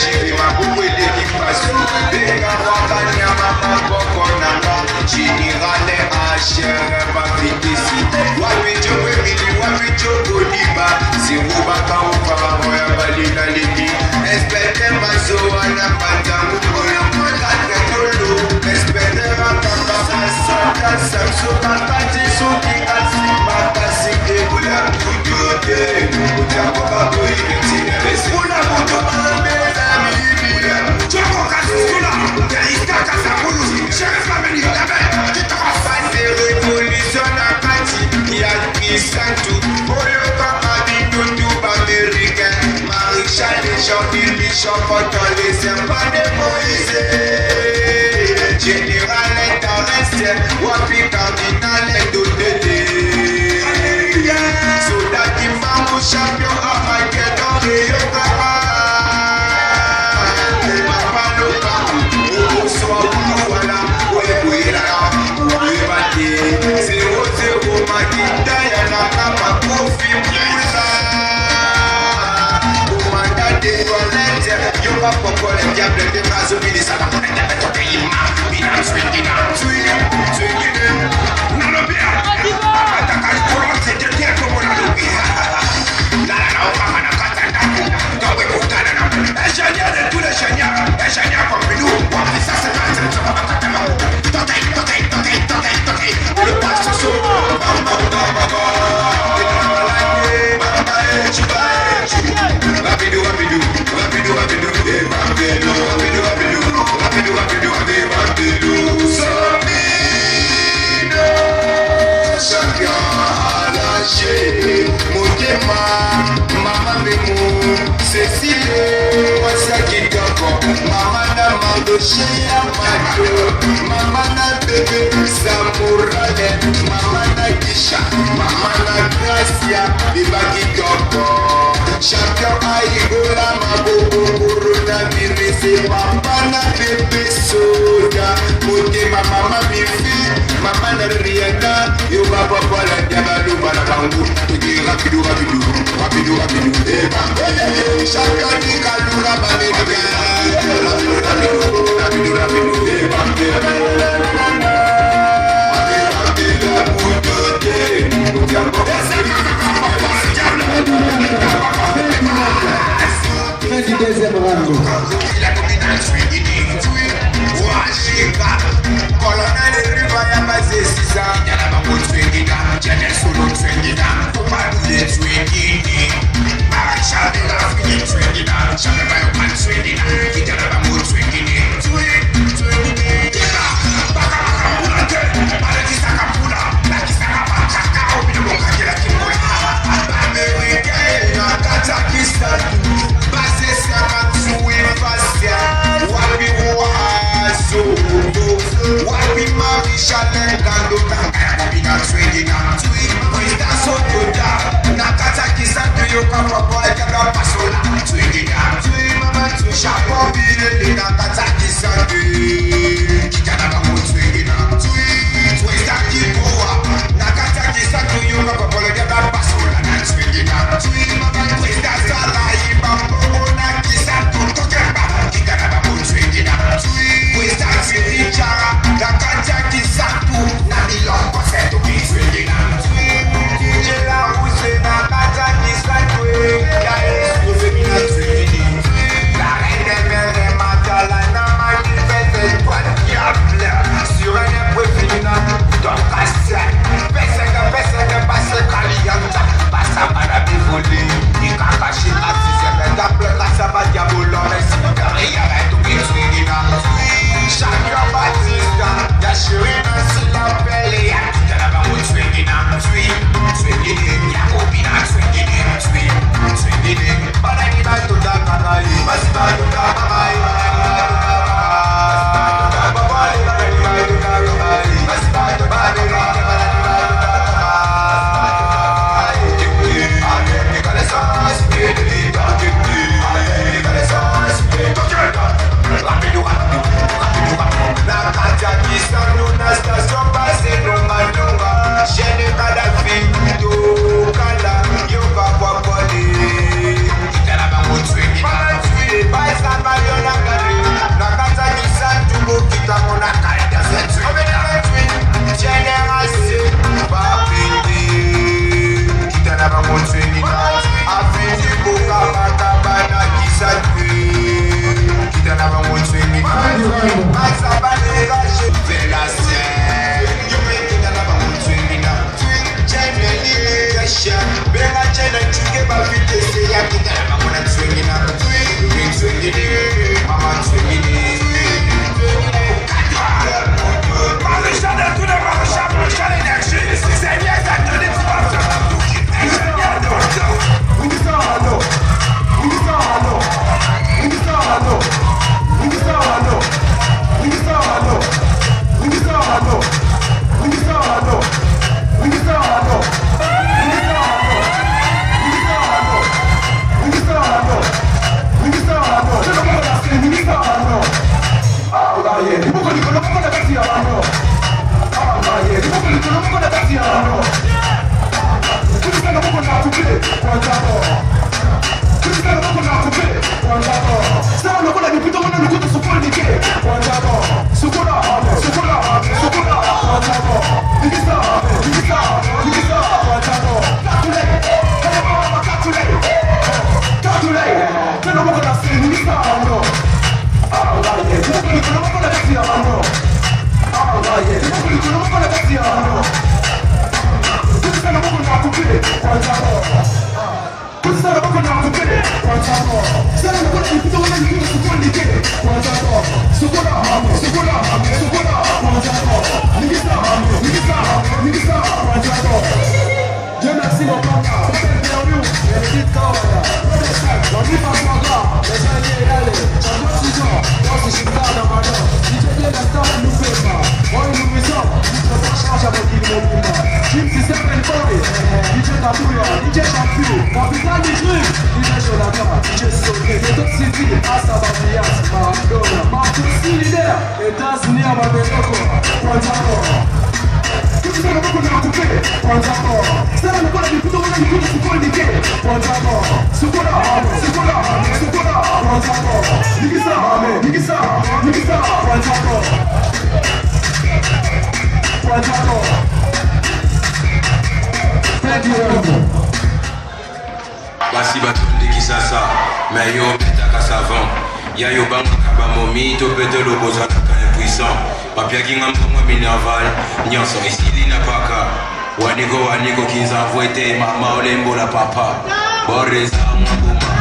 Jiri mabukwele kipasu Bega wakanya mama boko nanga Generale Asher Bafitisi Wapi jogo emili wapi jogo liba Siruba kaupa Roya balina liki Espete mazo wana pantangu Oyo mola tekolo Espete rakaka Saka samso kakati suki Asima kasike Ula kujote Uja koka koi Betine besi Ula kujote Beza mibi Choko kasula Terika kasakulu Sheriff family Labe Fase revolution akati Yaki santu Oyo kama bitundu Americain Maréchal des champs Bishop Fortaleza Pade Moïse Général Interestiel Wapi Cardinal Ndodede Soldat Kimbangu Champion Armageddon Rio Kama Papa Lokaku Ouswa Uluwala Ouebouira Ouebate 0-0 Makinda Yanakama Kofi Moussa Commandant des toilettes Yoga Popo le diable de Mazo Milisa La Pointe de Côté Ima Binam Swingina Swingina Nalobia Ataka Koron c'est quelqu'un comme Nalobia Nalala Opama Nakatana Towe Koutana Ingénieur de tous les ingénieurs comme nous Wapi ça c'est pas Tote Le passe sous Rapido Somino Champion Alaché Motema Mama Memo Cécile Wasaki Toko Mama na Mando Shia Mato Mama na Bébé Samourale Mama na Kisha Mama na Gracia Bibaki Toko Champion Aigola Mabobo Corona Virese Mama na Bébé Soda Motema Mama Bifi Mama na Rienda Yoba Papa la Diabalo Balabangu Rapido Champion di Kalura Banega Fin du deuxième round. Colonel Rivaya Bazé Sisa Yalaba Motswingina Janel Solo Twingina Kumaduye Twingini Marisha de la Fini Twingina Shababa Yoman Twingina Kijalaba Motswingini Twingina Baka Mulate Maletisa Kapula Lakisa Kapaka Obina Mokakela Kimura Amerika Katakistan Bazé Samatsu Invasia Wabi Wazo Wapi Marisha Lengando Kabina Twingina Twingina Sotoda Nakata Kisan Yoka Papa Ekabra Pasola Twingina Basi batundi kisasa, meyo petaka savant. Ya yo bang kabamomi, to pete lo boza kaka impuissant. Papia kinga mtumwa minerval, nyanso isili na paka. Waniko kinza vwete, mama olembo la papa. Boreza mabuma,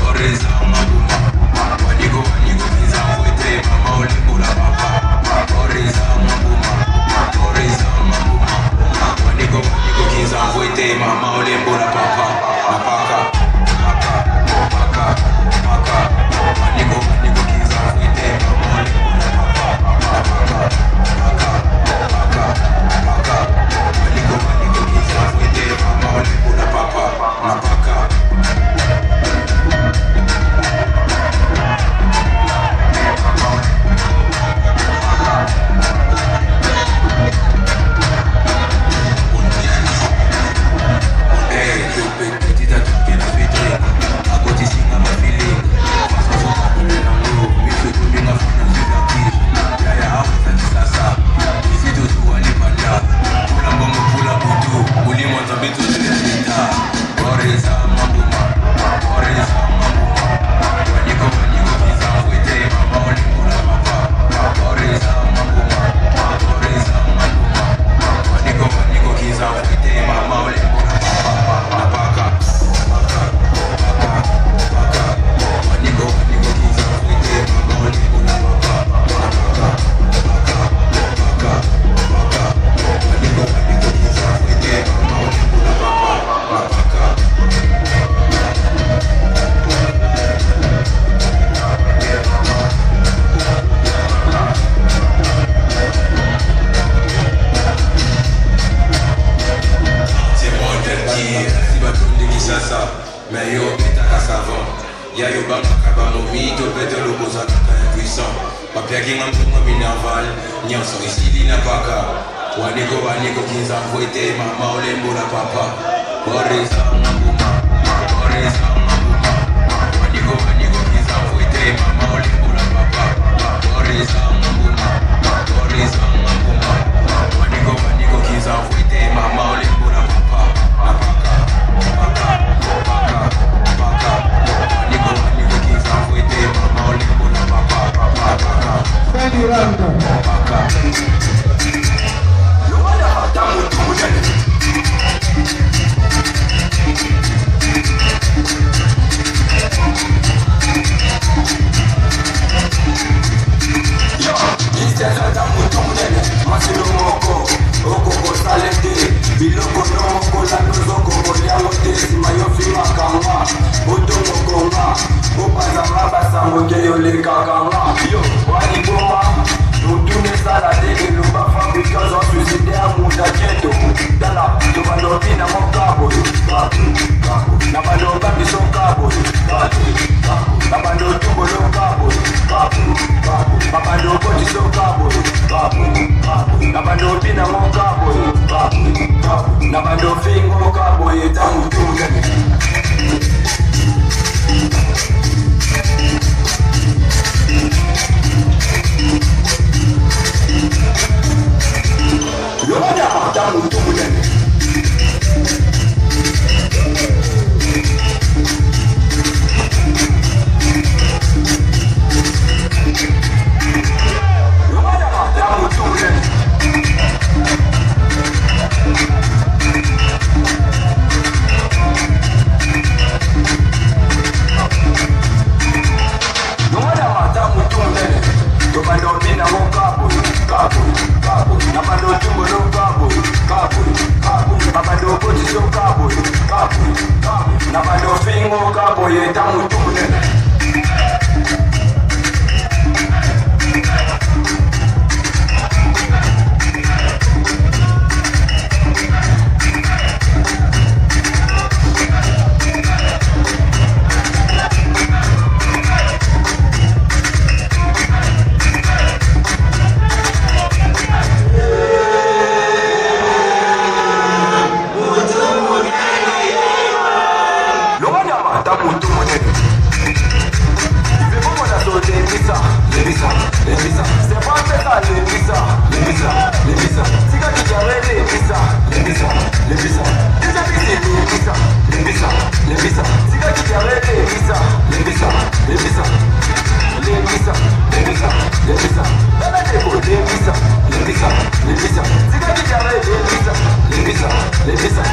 boreza mabuma. Waniko kinza vwete, mama olembo la papa. Boreza mabuma, boreza mabuma. Waniko kinza vwete, mama olembo la papa. Napaka, paka. Waniko kinza vwete, mama olembo la papa. Napaka, paka. Waniko kinza vwete, mama olembo la papa. Napaka. Waniko kinza vwete, mama olembo la papa. Boreza mabuma, boreza mabuma. Waniko kinza vwete, mama olembo la papa. Boreza mabuma, boreza mabuma. Waniko kinza vwete, mama olembo la papa. Napaka, paka. Waniko kinza vwete, mama olembo la papa. Napaka. sango ke yo le kakanga. Yo, wani goma. Nous tous les salades et nous pas fabriqués en suicide à mon agento. Dala, tu vas dormir dans mon cabo. Na bando babi so cabo. Na bando tumbo no cabo. Na bando boti so cabo. Na bando pina mon cabo. Na bando fingo cabo e tamu tunga. Na bando fingo cabo e tamu tunga. C'est pas ça, les visa. Si quand tu arrêtes les visa. Déjà visé les visa. Si quand tu arrêtes les visa. Dans la déco, les visa. Si quand tu arrêtes les visa.